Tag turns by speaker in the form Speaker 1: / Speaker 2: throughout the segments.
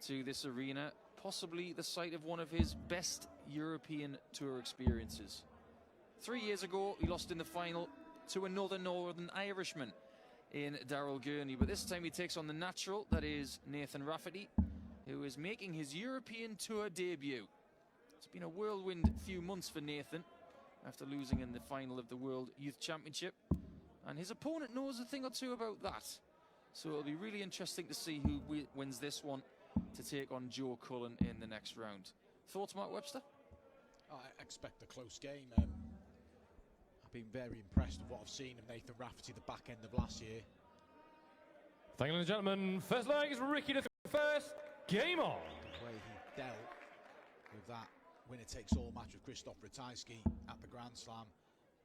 Speaker 1: to this arena, possibly the site of one of his best European Tour experiences. 3 years ago, he lost in the final to another Northern Irishman in Daryl Gurney, but this time he takes on the natural, that is Nathan Rafferty, who is making his European Tour debut. It's been a whirlwind few months for Nathan after losing in the final of the World Youth Championship, and his opponent knows a thing or two about that. So it'll be really interesting to see who wins this one to take on Joe Cullen in the next round. Thoughts, Mark Webster?
Speaker 2: I expect a close game. I've been very impressed with what I've seen of Nathan Rafferty the back end of last year.
Speaker 3: Thank you, ladies and gentlemen. First leg is Ricky to first. Game on.
Speaker 2: The way he dealt with that winner-takes-all match with Krzysztof Ratajski at the Grand Slam.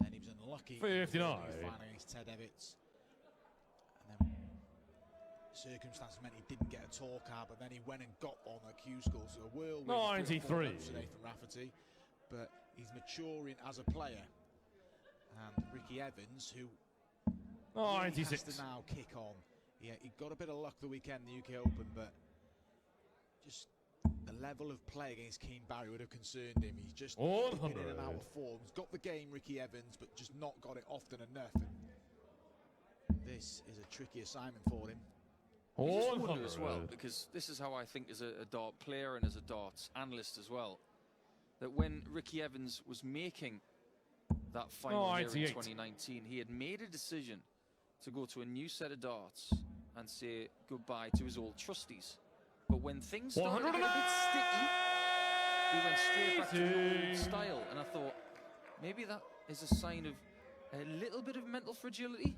Speaker 2: Then he was unlucky.
Speaker 3: 59.
Speaker 2: Finally against Ted Evans. And then circumstances meant he didn't get a tour card, but then he went and got on at Q School. So a whirlwind
Speaker 3: 93.
Speaker 2: For Nathan Rafferty. But he's maturing as a player. And Ricky Evans, who
Speaker 3: 96.
Speaker 2: has to now kick on. Yeah, he got a bit of luck the weekend in the UK Open, but just the level of play against Keane Barry would have concerned him. He's just dipping in and out of form. He's got the game, Ricky Evans, but just not got it often enough. And this is a tricky assignment for him.
Speaker 1: You just wonder as well, because this is how I think as a dart player and as a darts analyst as well, that when Ricky Evans was making that final year in 2019, he had made a decision to go to a new set of darts and say goodbye to his old trusties. But when things started to get a bit sticky, he went straight back to the old style. And I thought, maybe that is a sign of a little bit of mental fragility?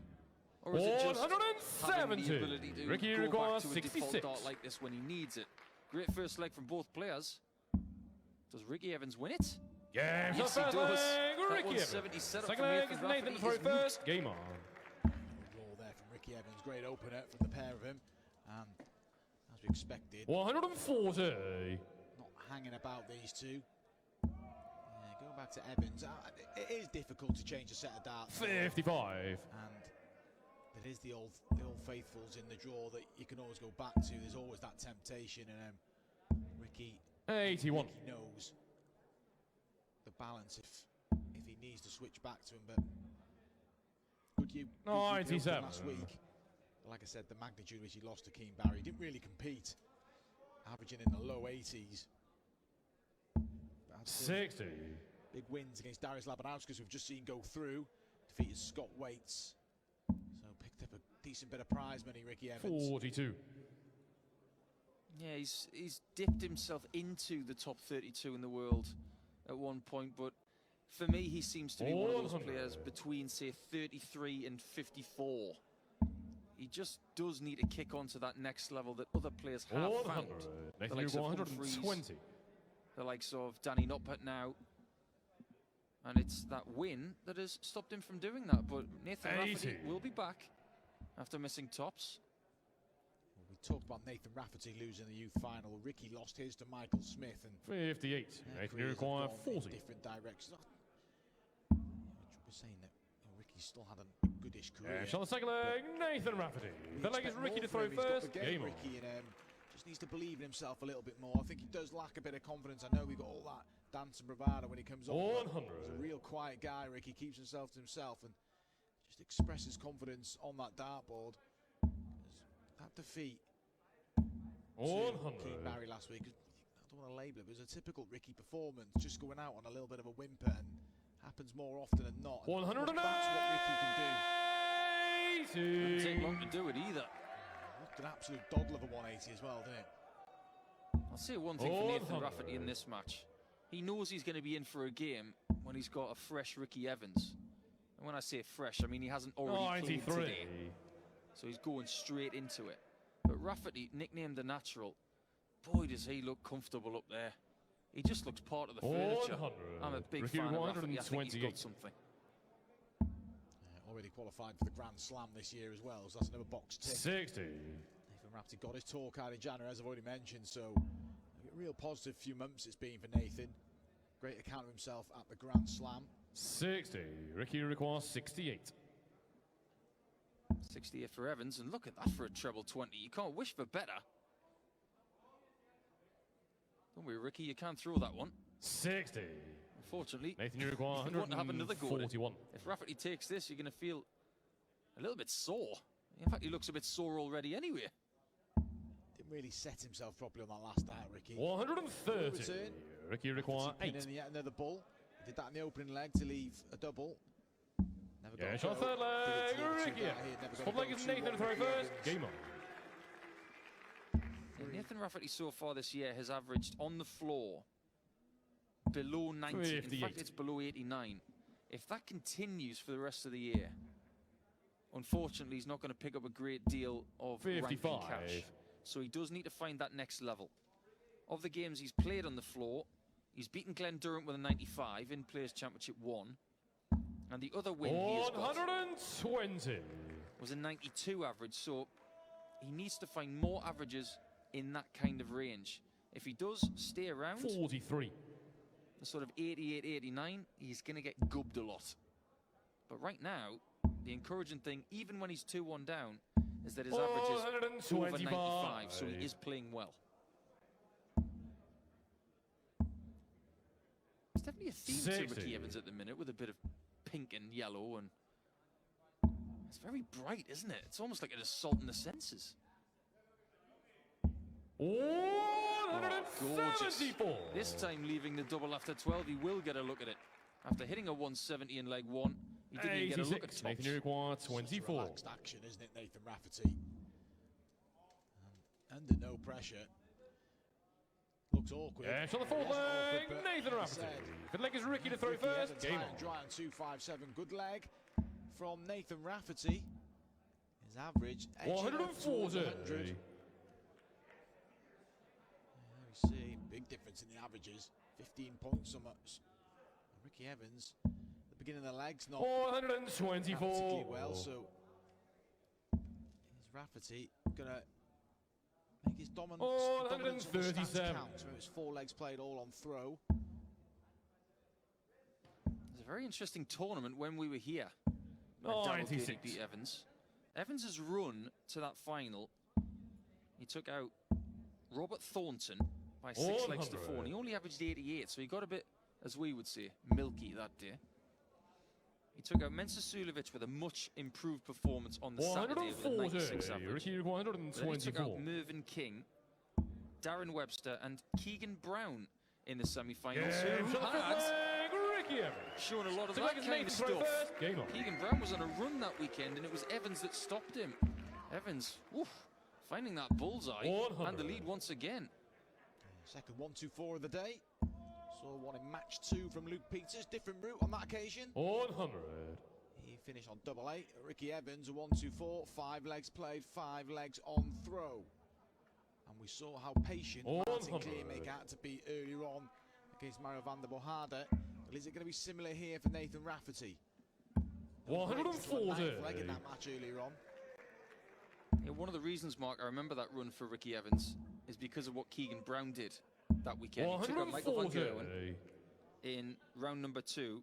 Speaker 1: Or is it just having the ability to
Speaker 3: Ricky
Speaker 1: go back to a
Speaker 3: 66.
Speaker 1: default dart like this when he needs it? Great first leg from both players. Does Ricky Evans win it?
Speaker 3: Yeah,
Speaker 1: yes, he does.
Speaker 3: Ricky Evans.
Speaker 1: 70 set up
Speaker 3: Second
Speaker 1: for
Speaker 3: leg
Speaker 1: Nathan
Speaker 3: is Nathan
Speaker 1: Rafferty.
Speaker 3: for first. Game on.
Speaker 2: Roll there from Ricky Evans. Great opener from the pair of him. And as we expected,
Speaker 3: 140.
Speaker 2: not hanging about these two. Yeah, going back to Evans, it is difficult to change a set of darts.
Speaker 3: 55.
Speaker 2: And there is the old faithfuls in the draw that you can always go back to. There's always that temptation, and Ricky
Speaker 3: 81.
Speaker 2: Ricky knows the balance if he needs to switch back to him. But good you
Speaker 3: 97
Speaker 2: last week. But like I said, the magnitude which he lost to Keane Barry, he didn't really compete, averaging in the low 80s.
Speaker 3: 60.
Speaker 2: Big wins against Darius Labanauskas, we've just seen go through. Defeated Scott Waits. So picked up a decent bit of prize money, Ricky Evans.
Speaker 3: 42.
Speaker 1: Yeah, he's dipped himself into the top 32 in the world at one point, but for me, he seems to be one of those players between, say, 33 and 54. He just does need to kick on to that next level that other players have found. The likes of
Speaker 3: 120.
Speaker 1: The likes of Danny Noppert now. And it's that win that has stopped him from doing that. But Nathan Rafferty will be back after missing tops.
Speaker 2: Well, we talked about Nathan Rafferty losing the youth final. Ricky lost his to Michael Smith. And
Speaker 3: 58. Nathan, you require 40.
Speaker 2: Different directions. We're saying that Ricky still had a goodish career.
Speaker 3: On the second leg, Nathan Rafferty. The leg is Ricky to throw first. Game on.
Speaker 2: Ricky and just needs to believe in himself a little bit more. I think he does lack a bit of confidence. I know we got all that dance and bravado when he comes on.
Speaker 3: 100.
Speaker 2: He's a real quiet guy, Ricky. Keeps himself to himself and just expresses confidence on that dartboard. That defeat to
Speaker 3: 100.
Speaker 2: Keane Barry last week, I don't want to label it, but it was a typical Ricky performance, just going out on a little bit of a whimper, and happens more often than not.
Speaker 3: 180.
Speaker 2: That's what Ricky can do.
Speaker 1: Doesn't take long to do it either.
Speaker 2: Looked an absolute doddle of a 180 as well, didn't it?
Speaker 1: I'll say one thing for Nathan Rafferty in this match. He knows he's going to be in for a game when he's got a fresh Ricky Evans. And when I say fresh, I mean he hasn't already played today. So he's going straight into it. But Rafferty, nicknamed the Natural, boy does he look comfortable up there. He just looks part of the furniture. I'm a big fan of Rafferty. I think he's got something.
Speaker 2: Already qualified for the Grand Slam this year as well, so that's another box tick.
Speaker 3: 60.
Speaker 2: Nathan Rafferty got his tour card in January, as I've already mentioned, so a real positive few months it's been for Nathan. Great account of himself at the Grand Slam.
Speaker 3: 60. Ricky requires 68.
Speaker 1: 68 for Evans, and look at that for a treble 20. You can't wish for better. Don't worry, Ricky, you can't throw that one.
Speaker 3: 60.
Speaker 1: Unfortunately,
Speaker 3: Nathan, you require
Speaker 1: you want to have another go at it.
Speaker 3: 141.
Speaker 1: If Rafferty takes this, you're going to feel a little bit sore. In fact, he looks a bit sore already anyway.
Speaker 2: Didn't really set himself properly on that last out, Ricky.
Speaker 3: 130.
Speaker 2: Return.
Speaker 3: Ricky, you require 8.
Speaker 2: And yet another bull. He did that in the opening leg to leave a double. Never got
Speaker 3: Yeah,
Speaker 2: a
Speaker 3: shot
Speaker 2: go.
Speaker 3: third leg,
Speaker 2: Did it to leave
Speaker 3: Ricky
Speaker 2: two
Speaker 3: Evans.
Speaker 2: down here, never got a
Speaker 3: Top
Speaker 2: go.
Speaker 3: leg is
Speaker 2: 2-1
Speaker 3: Nathan, throw
Speaker 2: Ricky
Speaker 3: first.
Speaker 2: Evans.
Speaker 3: Game on.
Speaker 1: And Nathan Rafferty so far this year has averaged on the floor below 90. In
Speaker 3: 58.
Speaker 1: fact, it's below 89. If that continues for the rest of the year, unfortunately, he's not going to pick up a great deal of ranking
Speaker 3: 55.
Speaker 1: cash. So he does need to find that next level. Of the games he's played on the floor, he's beaten Glenn Durant with a 95 in Players Championship 1. And the other win he has got
Speaker 3: 120.
Speaker 1: was a 92 average. So he needs to find more averages in that kind of range. If he does stay around
Speaker 3: 43.
Speaker 1: the sort of 88, 89, he's going to get gubbed a lot. But right now, the encouraging thing, even when he's 2-1 down, is that his average is over 95, so he is playing well. There's definitely a theme
Speaker 3: 60.
Speaker 1: to Ricky Evans at the minute with a bit of pink and yellow, and it's very bright, isn't it? It's almost like an assault on the senses.
Speaker 3: 174.
Speaker 1: This time leaving the double after 12, he will get a look at it. After hitting a 170 in leg 1, he didn't even get a look at tops.
Speaker 3: Nathan, you require
Speaker 2: Such a
Speaker 3: 24.
Speaker 2: relaxed action, isn't it, Nathan Rafferty? Under no pressure. Looks awkward.
Speaker 3: Yeah, shot the fourth
Speaker 2: Wasn't
Speaker 3: leg,
Speaker 2: awkward, but
Speaker 3: Nathan
Speaker 2: like I
Speaker 3: Rafferty.
Speaker 2: said,
Speaker 3: Fifth leg is Ricky to throw
Speaker 2: Ricky
Speaker 3: first.
Speaker 2: Evans
Speaker 3: Game
Speaker 2: high
Speaker 3: on.
Speaker 2: and dry on 257. Good leg from Nathan Rafferty. His average edging up towards
Speaker 3: 140.
Speaker 2: 100. We see big difference in the averages. 15 points so much. Ricky Evans, the beginning of the legs not
Speaker 3: 124.
Speaker 2: particularly well, so is Rafferty gonna make his dominance on the stance
Speaker 3: 137.
Speaker 2: count? So it's 4 legs played all on throw.
Speaker 1: It's a very interesting tournament when we were here. when Darryl
Speaker 3: 96.
Speaker 1: Gady beat Evans. Evans' run to that final, he took out Robert Thornton by 6 legs to 4, and he only averaged 88, so he got a bit, as we would say, milky that day. He took out Mensah Suljovic with a much improved performance on the Saturday with a 96 average.
Speaker 3: Ricky,
Speaker 1: Then he took
Speaker 3: 124.
Speaker 1: out Mervyn King, Darren Webster, and Keegan Brown in the semi-finals.
Speaker 3: Yeah,
Speaker 1: Who
Speaker 3: shot the fifth
Speaker 1: had
Speaker 3: leg, Ricky Evans.
Speaker 1: shown a lot of
Speaker 3: Fifth
Speaker 1: that
Speaker 3: leg is
Speaker 1: kind of
Speaker 3: Nathan throw
Speaker 1: stuff.
Speaker 3: first. Game on.
Speaker 1: Keegan Brown was on a run that weekend, and it was Evans that stopped him. Evans, finding that bullseye
Speaker 3: 100.
Speaker 1: and the lead once again.
Speaker 2: Second 1-2-4 of the day. Saw one in match 2 from Luke Peters. Different route on that occasion.
Speaker 3: 100.
Speaker 2: He finished on double 8. Ricky Evans, a 1-2-4. 5 legs played, 5 legs on throw. And we saw how patient Martin
Speaker 3: 100.
Speaker 2: Clearmaker had to be earlier on against Mario van der Bohada. But is it going to be similar here for Nathan Rafferty?
Speaker 3: 140.
Speaker 2: 9th leg in that match earlier on.
Speaker 1: Yeah, one of the reasons, Mark, I remember that run for Ricky Evans is because of what Keegan Brown did that weekend. He took out Michael van
Speaker 3: 140.
Speaker 1: Gerwen in round number 2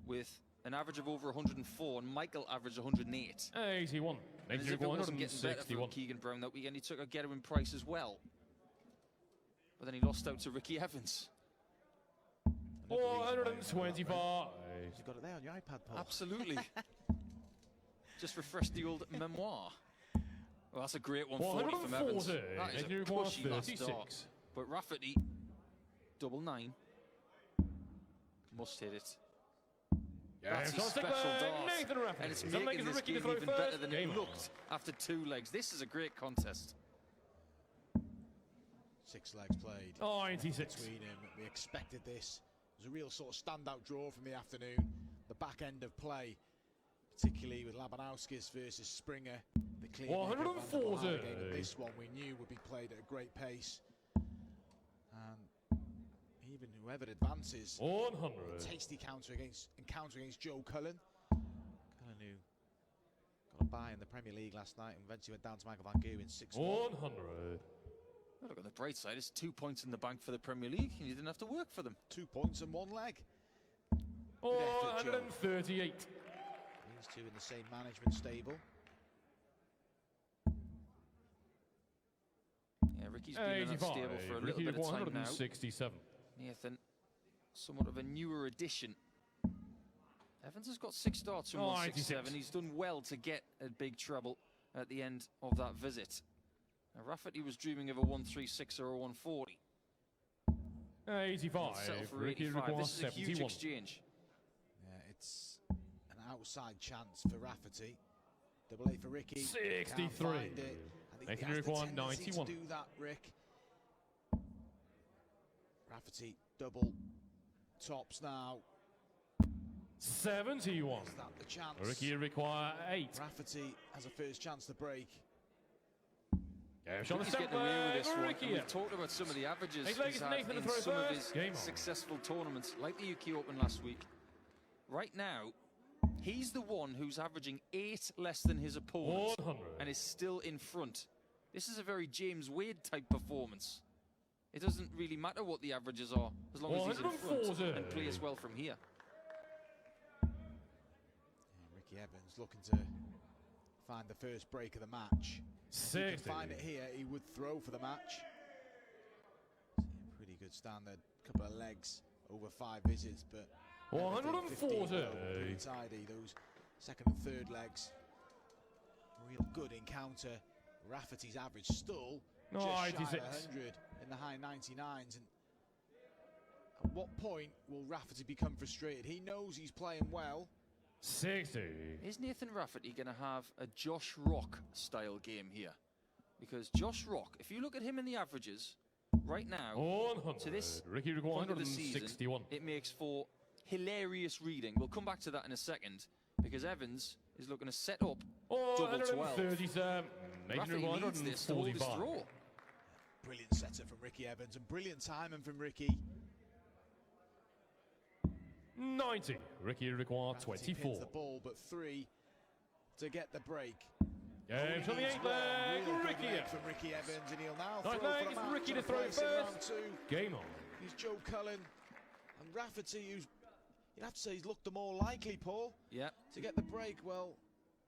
Speaker 1: with an average of over 104, and Michael averaged 108.
Speaker 3: 81.
Speaker 1: And as if it wasn't getting better for
Speaker 3: 161.
Speaker 1: Keegan Brown that weekend, he took out Gerwin Price as well. But then he lost out to Ricky Evans.
Speaker 3: 425.
Speaker 2: You've got it there on your iPad, Paul.
Speaker 1: Absolutely. Just refresh the old memoir. Well, that's a great 140 from Evans.
Speaker 3: 140.
Speaker 1: That is a
Speaker 3: Nathan
Speaker 1: pushy last
Speaker 3: 36.
Speaker 1: start. But Rafferty, double 9. Must hit it. That's his special dart.
Speaker 3: Nathan Rafferty.
Speaker 1: And it's
Speaker 3: Seven
Speaker 1: making
Speaker 3: legs
Speaker 1: this
Speaker 3: Ricky to
Speaker 1: game
Speaker 3: throw
Speaker 1: even
Speaker 3: first.
Speaker 1: better than
Speaker 3: Game
Speaker 1: it
Speaker 3: on.
Speaker 1: looked after 2 legs. This is a great contest.
Speaker 2: 6 legs played
Speaker 3: 96.
Speaker 2: between him. We expected this. It was a real sort of standout draw from the afternoon. The back end of play, particularly with Labanowskis versus Springer. The clear
Speaker 3: 140.
Speaker 2: game of this one we knew would be played at a great pace. And even whoever advances,
Speaker 3: 100.
Speaker 2: tasty encounter against Joe Cullen. Cullen who got a bye in the Premier League last night and eventually went down to Michael van Gerwen 6-1.
Speaker 3: 100.
Speaker 1: Well, look, on the bright side, it's 2 points in the bank for the Premier League, and you didn't have to work for them.
Speaker 2: 2 points and 1 leg. effort, Joe.
Speaker 3: 138.
Speaker 2: These two in the same management stable.
Speaker 1: Yeah, Ricky's been unstable for a little bit of time now.
Speaker 3: 167.
Speaker 1: Nathan, somewhat of a newer addition. Evans has got 6 starts from 167. He's done well to get a big treble at the end of that visit. Now, Rafferty was dreaming of a 136 or a 140.
Speaker 3: 85. Ricky requires
Speaker 1: This is a huge exchange.
Speaker 2: Yeah, it's an outside chance for Rafferty. Double A for Ricky.
Speaker 3: 63.
Speaker 2: Making
Speaker 3: Rick 191.
Speaker 2: Do that, Rick. Rafferty double tops now.
Speaker 3: 71.
Speaker 2: Is that the chance?
Speaker 3: Ricky require 8.
Speaker 2: Rafferty has a first chance to break.
Speaker 3: Yeah,
Speaker 1: He's getting away with this one. We've talked about some of the averages he's had in some of his successful tournaments, like the UK Open last week. Right now, he's the one who's averaging 8 less than his opponent
Speaker 3: 100.
Speaker 1: and is still in front. This is a very James Wade type performance. It doesn't really matter what the averages are, as long as he's in front and plays well from here.
Speaker 2: Ricky Evans looking to find the first break of the match. If he can find it here, he would throw for the match. Pretty good standard, couple of legs over 5 visits, but
Speaker 3: 140.
Speaker 2: Pretty tidy, those second and third legs. Real good encounter. Rafferty's average still just shy of 100 in the high 99s. And at what point will Rafferty become frustrated? He knows he's playing well.
Speaker 3: 60.
Speaker 1: Is Nathan Rafferty going to have a Josh Rock style game here? Because Josh Rock, if you look at him in the averages right now,
Speaker 3: 100.
Speaker 1: to this
Speaker 3: Ricky
Speaker 1: point of the season,
Speaker 3: 161.
Speaker 1: it makes for hilarious reading. We'll come back to that in a second, because Evans is looking to set up double 12.
Speaker 3: 37.
Speaker 1: Rafferty needs this to hold his draw.
Speaker 2: Brilliant setup from Ricky Evans and brilliant timing from Ricky.
Speaker 3: 90. Ricky requires
Speaker 2: Rafferty
Speaker 3: 24.
Speaker 2: pins the ball, but 3 to get the break.
Speaker 3: Game from the 8th leg. Ricky
Speaker 2: from Ricky Evans, and he'll now
Speaker 3: 9th
Speaker 2: throw
Speaker 3: leg
Speaker 2: for
Speaker 3: is
Speaker 2: the match.
Speaker 3: Ricky to throw first. Game on.
Speaker 2: He's Joe Cullen and Rafferty, who's, you'd have to say he's looked the more likely, Paul.
Speaker 1: Yeah.
Speaker 2: To get the break. Well,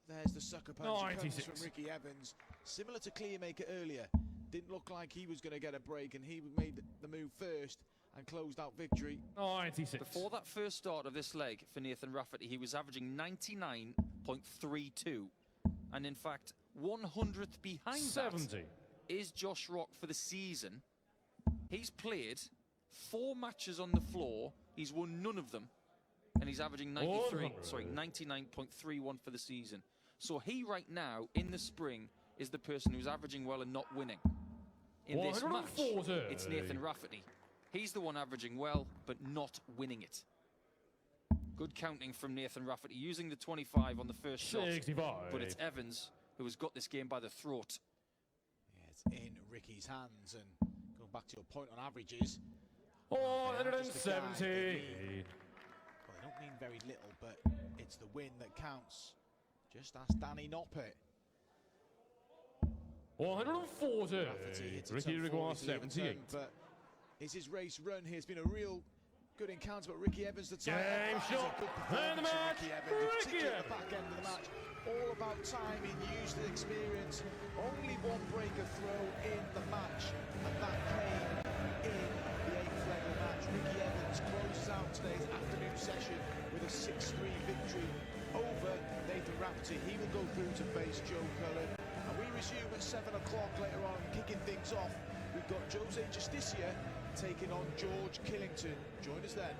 Speaker 2: there's the sucker punch
Speaker 3: 96.
Speaker 2: from Ricky Evans. Similar to Clearmaker earlier. Didn't look like he was going to get a break, and he made the move first and closed out victory.
Speaker 3: 96.
Speaker 1: Before that first start of this leg for Nathan Rafferty, he was averaging 99.32. And in fact, 100th behind
Speaker 3: 70.
Speaker 1: that is Josh Rock for the season. He's played 4 matches on the floor. He's won none of them. And he's averaging 99.31 for the season. So he right now, in the spring, is the person who's averaging well and not winning. In this match, it's Nathan Rafferty. He's the one averaging well, but not winning it. Good counting from Nathan Rafferty, using the 25 on the first shot.
Speaker 3: 65.
Speaker 1: But it's Evans who has got this game by the throat.
Speaker 2: Yeah, it's in Ricky's hands, and going back to your point on averages.
Speaker 3: 170.
Speaker 2: Well, they don't mean very little, but it's the win that counts. Just ask Danny Noppet.
Speaker 3: 140. Ricky requires 78.
Speaker 2: But is his race run here has been a real good encounter, but Ricky Evans the time.
Speaker 3: Game shot. And the match.
Speaker 2: Ricky Evans, particularly at the back end of the match. All about timing, used the experience. Only 1 breaker throw in the match, and that came in the 8th leg of the match. Ricky Evans closes out today's afternoon session with a 6-3 victory over Nathan Rafferty. He will go through to face Joe Cullen. And we resume at 7 o'clock later on, kicking things off. We've got Jose Justicia taking on George Killington. Join us then.